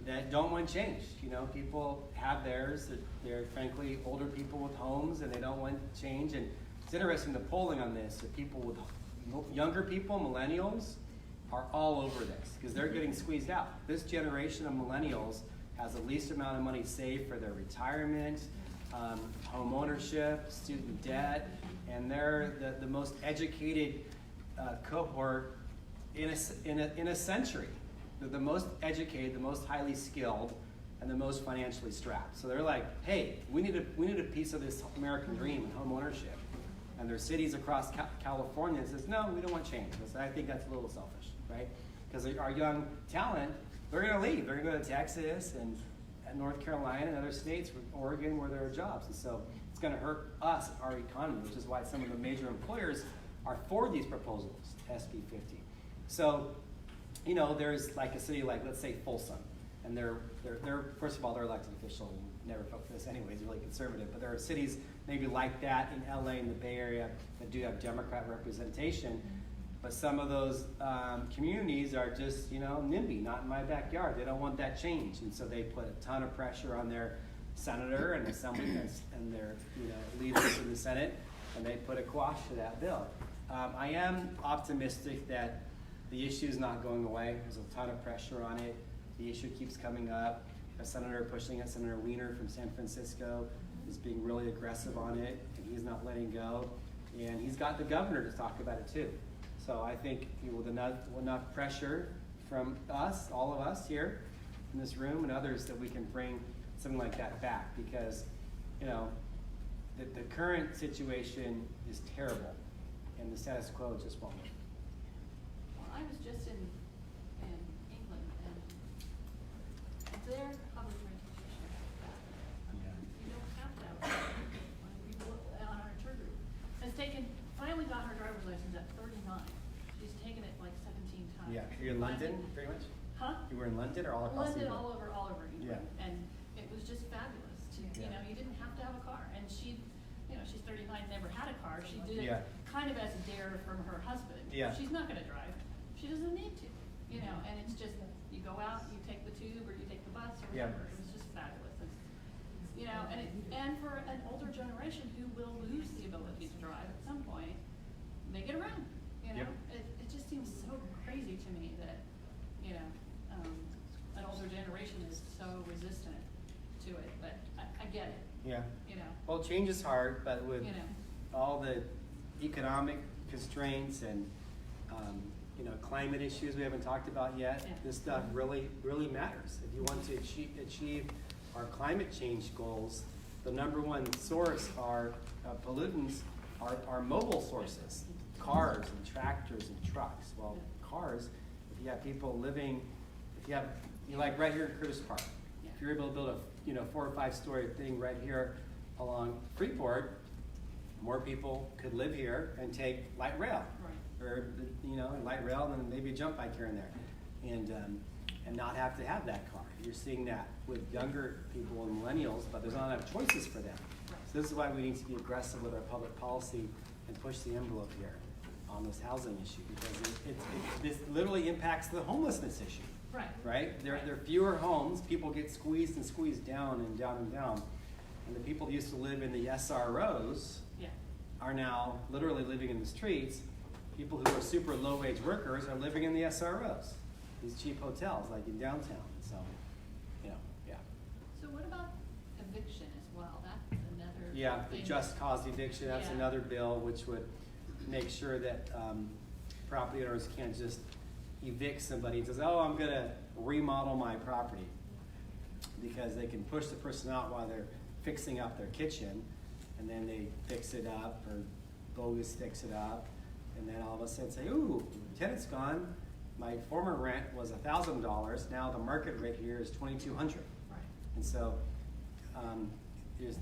S9: that don't want change. People have theirs. They're frankly older people with homes and they don't want change. And it's interesting, the polling on this, that people with younger people, millennials, are all over this because they're getting squeezed out. This generation of millennials has the least amount of money saved for their retirement, home ownership, student debt, and they're the most educated cohort in a century. They're the most educated, the most highly skilled, and the most financially strapped. So they're like, hey, we need a piece of this American dream and home ownership. And there's cities across California that says, no, we don't want change. I think that's a little selfish, right? Because our young talent, they're going to leave. They're going to go to Texas and North Carolina and other states, Oregon, where there are jobs. And so it's going to hurt us, our economy, which is why some of the major employers are for these proposals, SB 50. So, there's like a city like, let's say, Folsom. And they're first of all, they're elected official. Never vote for this anyways, really conservative. But there are cities maybe like that in LA and the Bay Area that do have Democrat representation. But some of those communities are just, NIMBY, not in my backyard. They don't want that change. And so they put a ton of pressure on their senator and assemblymen and their leaders in the Senate, and they put a quash to that bill. I am optimistic that the issue is not going away. There's a ton of pressure on it. The issue keeps coming up. A senator pushing it, Senator Weiner from San Francisco, is being really aggressive on it, and he's not letting go. And he's got the governor to talk about it too. So I think with enough pressure from us, all of us here in this room and others, that we can bring something like that back, because the current situation is terrible, and the status quo just won't work.
S11: Well, I was just in England, and their public transportation is bad. You don't have to have one. People on our tour group finally got her driver's license at 39. She's taken it like 17 times.
S9: Yeah, you're in London, pretty much?
S11: Huh?
S9: You were in London or all across
S11: London,
S9: England?
S11: all over England.
S9: Yeah.
S11: And it was just fabulous. You didn't have to have a car. And she's 39, never had a car. She did it kind of as a dare from her husband.
S9: Yeah.
S11: She's not going to drive. She doesn't need to. And it's just, you go out, you take the tube or you take the bus or whatever. It was just fabulous. And for an older generation who will lose the ability to drive at some point, they get around. It just seems so crazy to me that an older generation is so resistant to it, but I get it.
S9: Yeah. Well, change is hard, but with all the economic constraints and climate issues we haven't talked about yet, this stuff really matters. If you want to achieve our climate change goals, the number one source are pollutants are mobile sources, cars and tractors and trucks. Well, cars, if you have people living, like right here in Curtis Park, if you're able to build a 4 or 5 story thing right here along Freeport, more people could live here and take light rail, or light rail and then maybe a jump bike here and there, and not have to have that car. You're seeing that with younger people and millennials, but there's not enough choices for them. So this is why we need to be aggressive with our public policy and push the envelope here. on this housing issue, because this literally impacts the homelessness issue.
S11: Right.
S9: Right? There are fewer homes, people get squeezed and squeezed down and down and down. And the people who used to live in the SROs
S11: Yeah.
S9: are now literally living in the streets. People who are super low-wage workers are living in the SROs, these cheap hotels like in downtown. So, you know, yeah.
S11: So what about eviction as well? That's another
S9: Yeah, the
S11: thing.
S9: just cause eviction, that's
S11: Yeah.
S9: another bill which would make sure that property owners can't just evict somebody and says, oh, I'm gonna remodel my property. Because they can push the person out while they're fixing up their kitchen, and then they fix it up, or bogus fix it up, and then all of a sudden say, ooh, tenant's gone, my former rent was $1,000, now the market rate here is $2,200.
S11: Right.
S9: And so, there's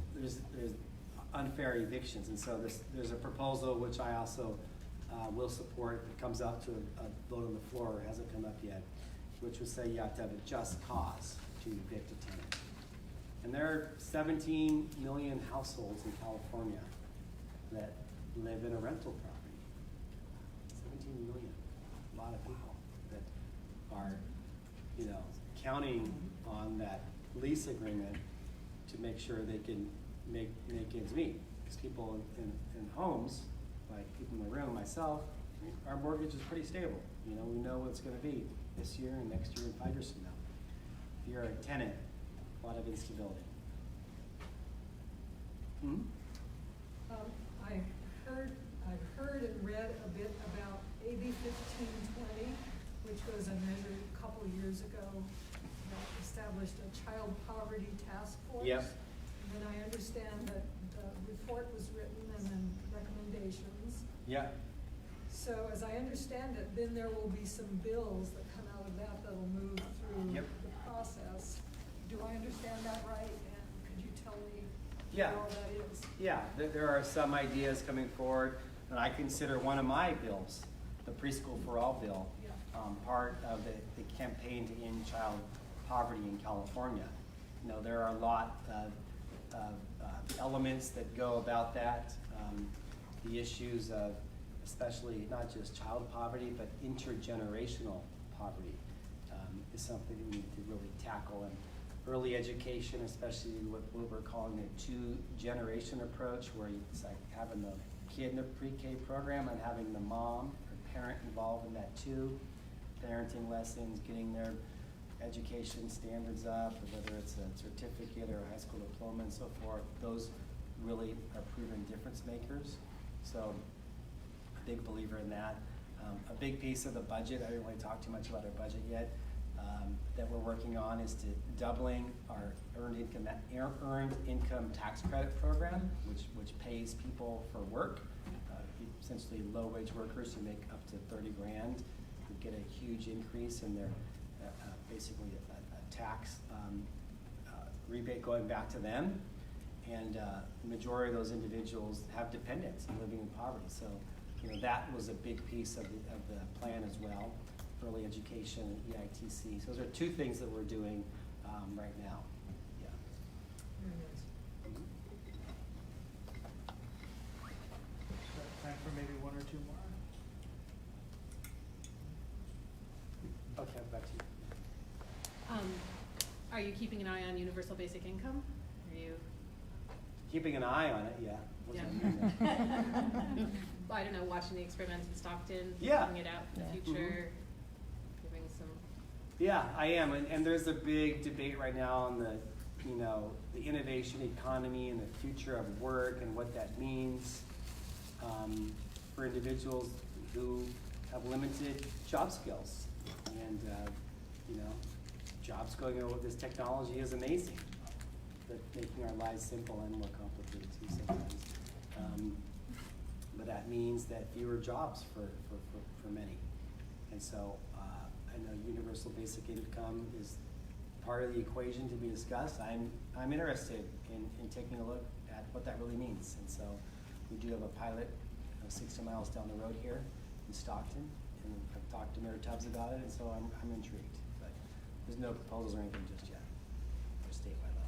S9: unfair evictions, and so there's a proposal which I also will support, that comes up to a vote on the floor, hasn't come up yet, which would say you have to have a just cause to evict a tenant. And there are 17 million households in California that live in a rental property. 17 million, a lot of people that are, you know, counting on that lease agreement to make sure they can make ends meet. Because people in homes, like people in the room, myself, our mortgage is pretty stable. You know, we know what it's gonna be this year and next year and 5 years from now. If you're a tenant, a lot of instability. Hmm?
S12: I've heard and read a bit about AB 1520, which was a measure a couple of years ago that established a child poverty task force.
S9: Yep.
S12: And then I understand that the report was written and then recommendations.
S9: Yeah.
S12: So as I understand it, then there will be some bills that come out of that that'll move through
S9: Yep.
S12: the process. Do I understand that right? And could you tell me
S9: Yeah.
S12: what all that is?
S9: Yeah, there are some ideas coming forward, and I consider one of my bills, the Preschool for All bill,
S12: Yeah.
S9: part of the campaign to end child poverty in California. You know, there are a lot of elements that go about that. The issues of especially not just child poverty, but intergenerational poverty is something we need to really tackle. And early education, especially what we're calling a two-generation approach, where it's like having the kid in a pre-K program and having the mom or parent involved in that too. Parenting lessons, getting their education standards up, or whether it's a certificate or a high school diploma and so forth, those really are proven difference makers. So, a big believer in that. A big piece of the budget, I didn't really talk too much about our budget yet, that we're working on is to doubling our earned income tax credit program, which pays people for work, essentially low-wage workers who make up to 30 grand, who get a huge increase in their, basically a tax rebate going back to them. And the majority of those individuals have dependents and living in poverty. So, you know, that was a big piece of the plan as well. Early education and EITC. So those are two things that we're doing right now. Yeah.
S12: Very nice.
S2: Time for maybe one or two more.
S9: Okay, back to you.
S13: Are you keeping an eye on universal basic income? Are you?
S9: Keeping an eye on it, yeah.
S13: Yeah. Well, I don't know, watching the experiments in Stockton,
S9: Yeah.
S13: figuring it out for the
S1: Yeah.
S13: future, giving some.
S9: Yeah, I am, and there's a big debate right now on the, you know, the innovation economy and the future of work and what that means for individuals who have limited job skills. And, you know, jobs going over with this technology is amazing, but making our lives simple and more complicated too sometimes. But that means that fewer jobs for many. And so I know universal basic income is part of the equation to be discussed. I'm interested in taking a look at what that really means. And so we do have a pilot 60 miles down the road here in Stockton, and I've talked to Mayor Tubbs about it, and so I'm intrigued. But there's no proposals or anything just yet for statewide level.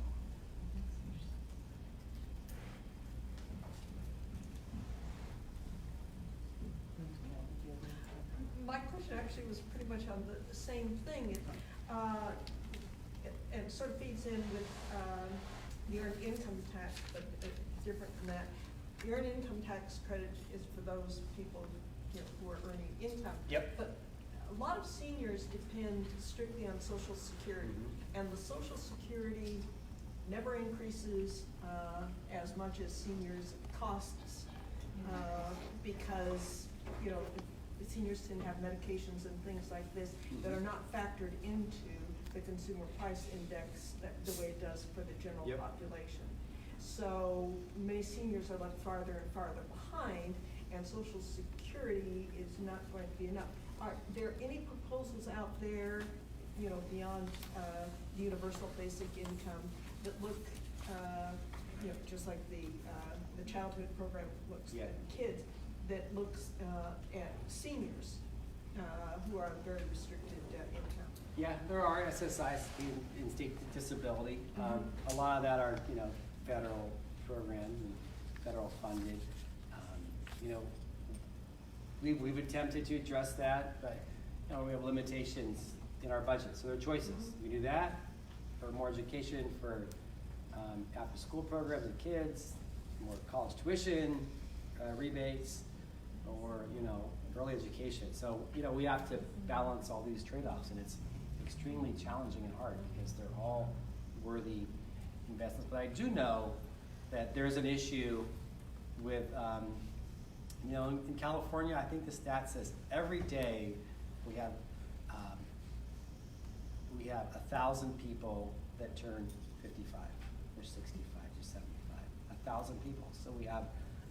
S10: actually was pretty much on the same thing. It sort of feeds in with the earned income tax, but different than that. The earned income tax credit is for those people, you know, who are earning income.
S9: Yep.
S10: But a lot of seniors depend strictly on Social Security, and the Social Security never increases as much as seniors' costs because, you know, the seniors tend to have medications and things like this that are not factored into the consumer price index the way it does for the general population. So many seniors are left farther and farther behind, and Social Security is not going to be enough. Are there any proposals out there, you know, beyond the universal basic income that look, you know, just like the childhood program looks at kids, that looks at seniors who are on very restricted income?
S9: Yeah, there are SSIs in state disability. A lot of that are, you know, federal programs and federal funded. You know, we've attempted to address that, but you know, we have limitations in our budget, so there are choices. We do that for more education, for after-school programs and kids, more college tuition rebates, or you know, early education. So you know, we have to balance all these trade-offs, and it's extremely challenging and hard because they're all worthy investments. But I do know that there's an issue with, you know, in California, I think the stat says every day we have 1,000 people that turn 55 or 65 or 75. 1,000 people. So we have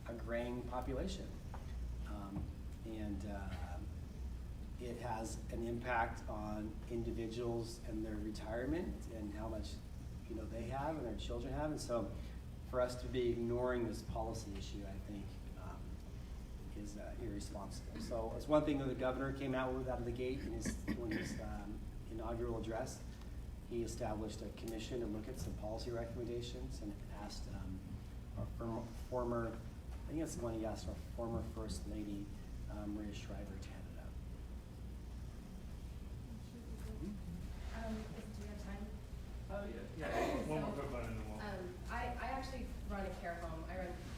S9: a graying population, and it has an impact on individuals and their retirement and how much, you know, they have and their children have. And so for us to be ignoring this policy issue, I think, is irresponsible. So it's one thing that the governor came out with out of the gate in his inaugural address. He established a commission to look at some policy recommendations and asked our former, I think that's the one he asked our former First Lady, Maria Shriver, to head it up.
S7: Do you have time?
S2: Oh, yeah. One more quick one and then we'll.
S7: I actually run a care home.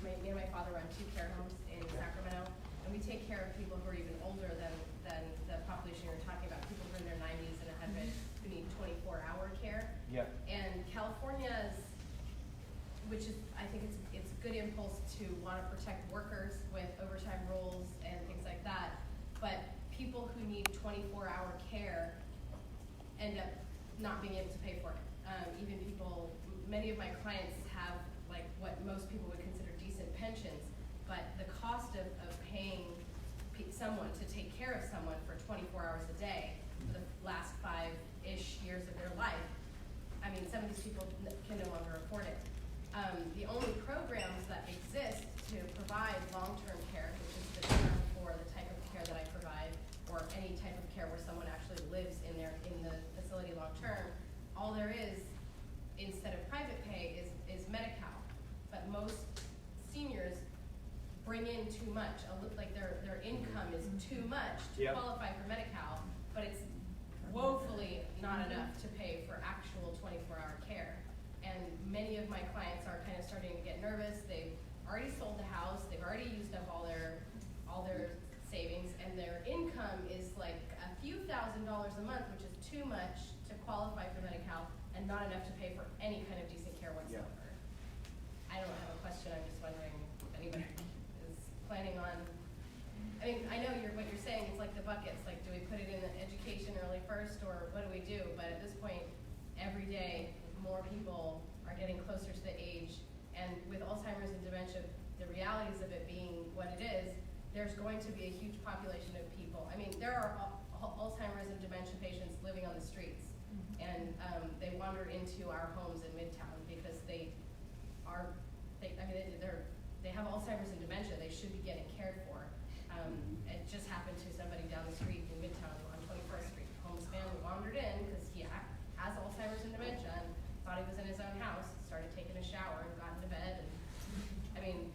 S7: Me and my father run 2 care homes in Sacramento, and we take care of people who are even older than the population you're talking about, people who are in their 90s and 100 who need 24-hour care.
S9: Yep.
S7: And California's, which is, I think it's a good impulse to want to protect workers with overtime rules and things like that, but people who need 24-hour care end up not being able to pay for it. Even people, many of my clients have like what most people would consider decent pensions, but the cost of paying someone to take care of someone for 24 hours a day for the last 5-ish years of their life, I mean, some of these people can no longer afford it. The only programs that exist to provide long-term care, which is the term for the type of care that I provide, or any type of care where someone actually lives in the facility long-term, all there is, instead of private pay, is Medi-Cal. But most seniors bring in too much, like their income is too much to qualify for Medi-Cal, but it's woefully not enough to pay for actual 24-hour care. And many of my clients are kind of starting to get nervous. They've already sold the house, they've already used up all their savings, and their income is like a few $1,000s a month, which is too much to qualify for Medi-Cal and not enough to pay for any kind of decent care whatsoever. I don't have a question, I'm just wondering if anybody is planning on, I mean, I know what you're saying, it's like the buckets, like do we put it in education early first, or what do we do? But at this point, every day, more people are getting closer to the age, and with Alzheimer's and dementia, the realities of it being what it is, there's going to be a huge population of people. I mean, there are Alzheimer's and dementia patients living on the streets, and they wander into our homes in Midtown because they have Alzheimer's and dementia. They should be getting cared for. It just happened to somebody down the street in Midtown on 21st Street. Homeless man wandered in because he has Alzheimer's and dementia and thought he was in his own house, started taking a shower and got into bed. And I mean,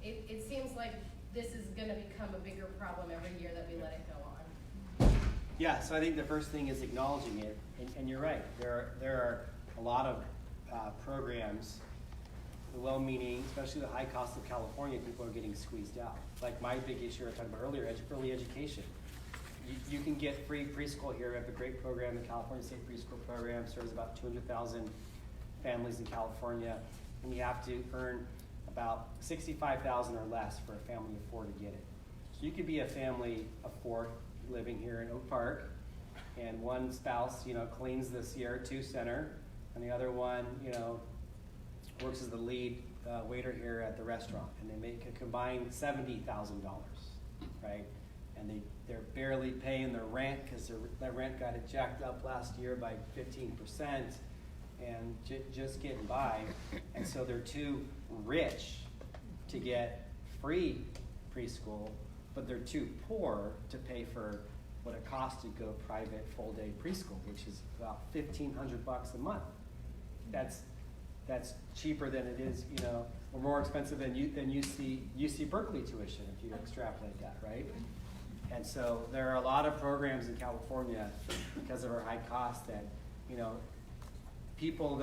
S7: it seems like this is going to become a bigger problem every year that we let it go on.
S9: Yeah, so I think the first thing is acknowledging it, and you're right. There are a lot of programs, the well-meaning, especially the high cost of California, people are getting squeezed out. Like my big issue I talked about earlier, early education. You can get free preschool here. We have a great program, the California State Preschool Program, serves about 200,000 families in California, and you have to earn about $65,000 or less for a family to afford to get it. So you could be a family of 4 living here in Oak Park, and one spouse, cleans the Sierra 2 Center, and the other one, works as the lead waiter here at the restaurant, and they make a combined $70,000, right? And they're barely paying their rent because their rent got jacked up last year by 15%, and just getting by. And so they're too rich to get free preschool, but they're too poor to pay for what it costs to go private full-day preschool, which is about $1,500 a month. That's cheaper than it is, or more expensive than UC Berkeley tuition if you extrapolate that, right? And so there are a lot of programs in California because of our high cost that, people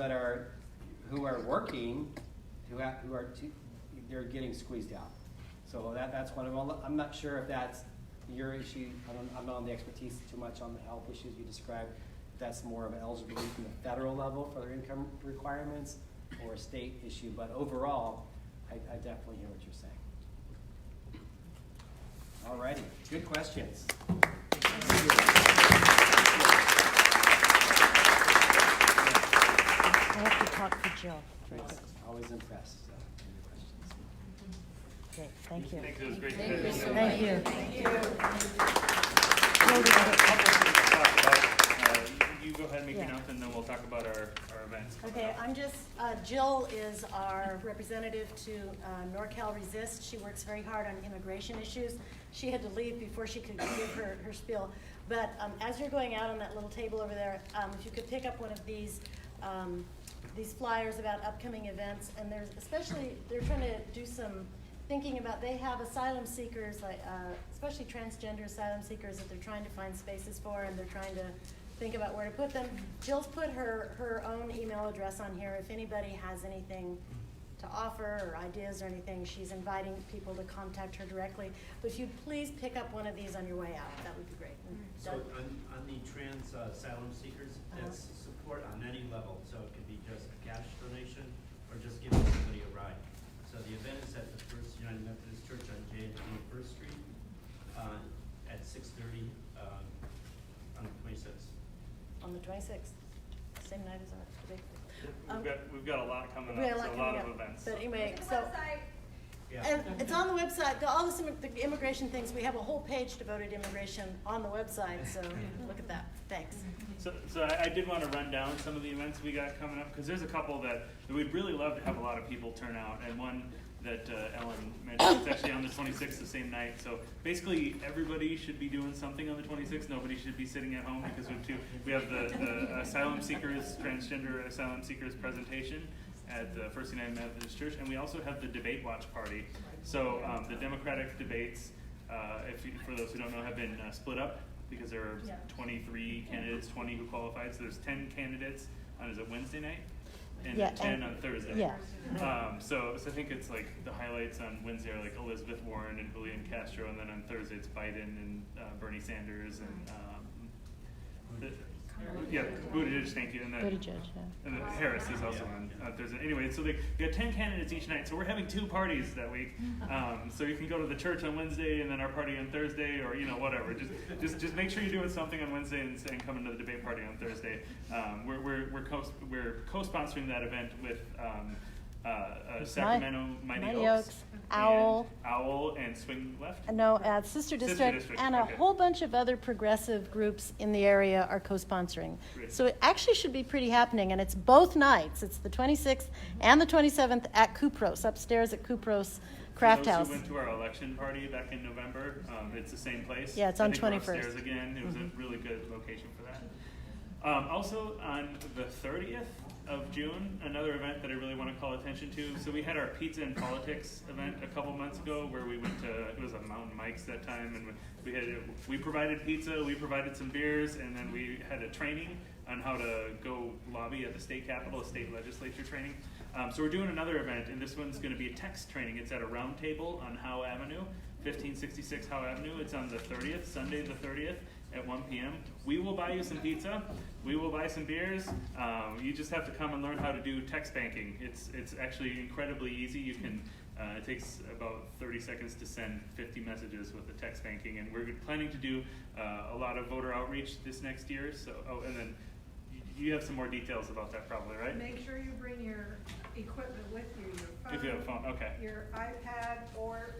S9: who are working, they're getting squeezed out. So that's one of them. I'm not sure if that's your issue. I'm not on the expertise too much on the health issues you described. That's more of an eligibility from the federal level for their income requirements or a state issue. But overall, I definitely hear what you're saying. All righty, good questions.
S1: I have to talk to Jill.
S9: Always impressed. So, any questions?
S1: Great, thank you.
S2: Thank you. It was great to
S1: Thank
S2: have
S1: you.
S2: you.
S1: Thank you.
S2: You go ahead and make your
S1: Yeah.
S2: announcement, and then we'll talk about our events.
S1: Okay, I'm just, Jill is our representative to NorCal Resist. She works very hard on immigration issues. She had to leave before she could give her spiel. But as you're going out on that little table over there, if you could pick up one of these flyers about upcoming events, and they're trying to do some thinking about, they have asylum seekers, like especially transgender asylum seekers that they're trying to find spaces for, and they're trying to think about where to put them. Jill's put her own email address on here. If anybody has anything to offer or ideas or anything, she's inviting people to contact her directly. But if you'd please pick up one of these on your way out, that would be great.
S4: So on the trans asylum seekers, that's support on any level. So it could be just a cash donation or just giving somebody a ride. So the event is at the First United Methodist Church on J21st Street at 6:30 on the 26th.
S1: On the 26th, same night as our debate.
S2: We've got a lot coming
S1: We have
S2: up, so a
S1: coming
S2: lot
S1: up.
S2: of events.
S1: But anyway, so.
S4: Yeah.
S1: And it's on the website, all the immigration things, we have a whole page devoted to immigration on the website, so look at that, thanks.
S2: So I did want to run down some of the events we got coming up, because there's a couple that we'd really love to have a lot of people turn out, and one that Ellen mentioned, it's actually on the 26th, the same night. So basically everybody should be doing something on the 26th. Nobody should be sitting at home, because we have the asylum seekers, transgender asylum seekers presentation at the First United Methodist Church, and we also have the debate watch party. So the Democratic debates, for those who don't know, have been split up because there are 23 candidates, 20 who qualified. So there's 10 candidates on, is it Wednesday night? And
S1: Yeah,
S2: 10 on Thursday.
S1: Yeah.
S2: So I think it's like the highlights on Wednesday are like Elizabeth Warren and Julian Castro, and then on Thursday it's Biden and Bernie Sanders and Buttigieg, thank you, and then
S1: Buttigieg, yeah.
S2: and then Harris is also on Thursday. Anyway, so they got 10 candidates each night. So we're having 2 parties that week. So you can go to the church on Wednesday and then our party on Thursday, or whatever. Just make sure you're doing something on Wednesday and come into the debate party on Thursday. We're co-sponsoring that event with Sacramento Mighty Oaks, Owl, and Swing Left.
S1: No, Sister District, and a whole bunch of other progressive groups in the area are co-sponsoring.
S2: Great.
S1: So it actually should be pretty happening, and it's both nights. It's the 26th and the 27th at Kupros, upstairs at Kupros Craft
S2: For those
S1: House.
S2: who went to our election party back in November, it's the same place.
S1: Yeah, it's on
S2: I think we're
S1: 21st.
S2: upstairs again. It was a really good location for that. Also on the 30th, of June, another event that I really want to call attention to. So we had our Pizza and Politics event a couple months ago where we went to, it was a Mountain Mike's that time, and we provided pizza, we provided some beers, and then we had a training on how to go lobby at the state capitol, a state legislature training. So we're doing another event, and this one's going to be a text training. It's at a round table on Howe Avenue, 1566 Howe Avenue. It's on the 30th, Sunday the 30th at 1 p.m. We will buy you some pizza. We will buy some beers. You just have to come and learn how to do text banking. It's actually incredibly easy. You can. It takes about 30 seconds to send 50 messages with the text banking, and we're planning to do a lot of voter outreach this next year. So, and then you have some more details about that probably, right?
S14: Make sure you bring your equipment with you, your phone.
S2: If you have a phone, okay.
S14: Your iPad or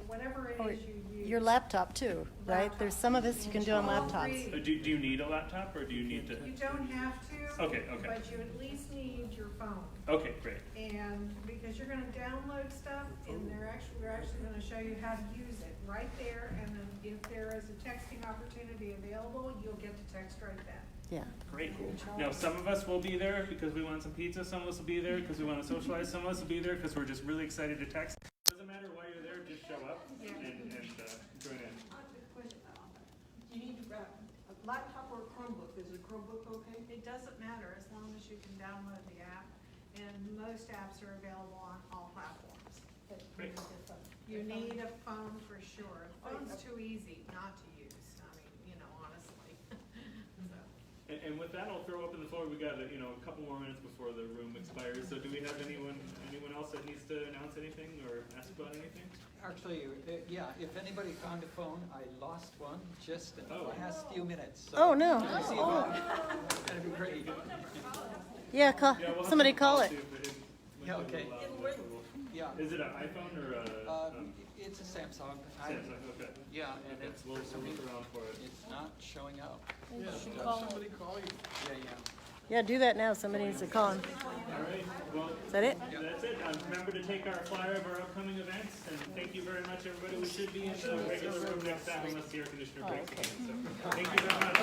S14: whatever it is you use.
S1: Your laptop too, right? There's some of this you can do on laptops.
S2: Do you need a laptop, or do you need to?
S14: You don't have to.
S2: Okay.
S14: But you at least need your phone.
S2: Okay, great.
S14: And because you're gonna download stuff, and we're actually gonna show you how to use it right there, and then if there is a texting opportunity available, you'll get to text right then.
S1: Yeah.
S2: Great. Now, some of us will be there because we want some pizza. Some of us will be there because we want to socialize. Some of us will be there because we're just really excited to text. Doesn't matter why you're there. Just show up and join in.
S10: Do you need a laptop or a Chromebook? Is a Chromebook okay?
S14: It doesn't matter as long as you can download the app, and most apps are available on all platforms.
S2: Great.
S14: You need a phone for sure. A phone's too easy not to use, I mean, honestly. So.
S2: And with that, I'll throw open the floor. We got a couple more minutes before the room expires. So, do we have anyone else that needs to announce anything or ask about anything?
S15: Actually, yeah, if anybody found a phone, I lost one just in the last few minutes. So
S1: Oh, no.
S15: if you see one, that'd be great.
S1: Yeah,
S2: We'll
S1: somebody
S2: have
S1: call
S2: to
S1: it.
S15: Yeah, okay.
S2: Yeah. Is it an iPhone or a?
S15: It's a Samsung.
S2: Samsung. Okay.
S15: Yeah, and
S2: Okay.
S15: it's
S2: We'll
S15: for some
S2: look
S15: reason
S2: around for it.
S15: it's not showing up.
S5: Yeah, have somebody call you.
S15: Yeah.
S1: Yeah, do that now. Somebody needs to call him.
S2: All right. Well,
S1: Is that it?
S2: that's it. Remember to take our flyer of our upcoming events, and thank you very much, everybody. We should be in the regular room next time unless the air conditioner breaks again. So, thank you very much.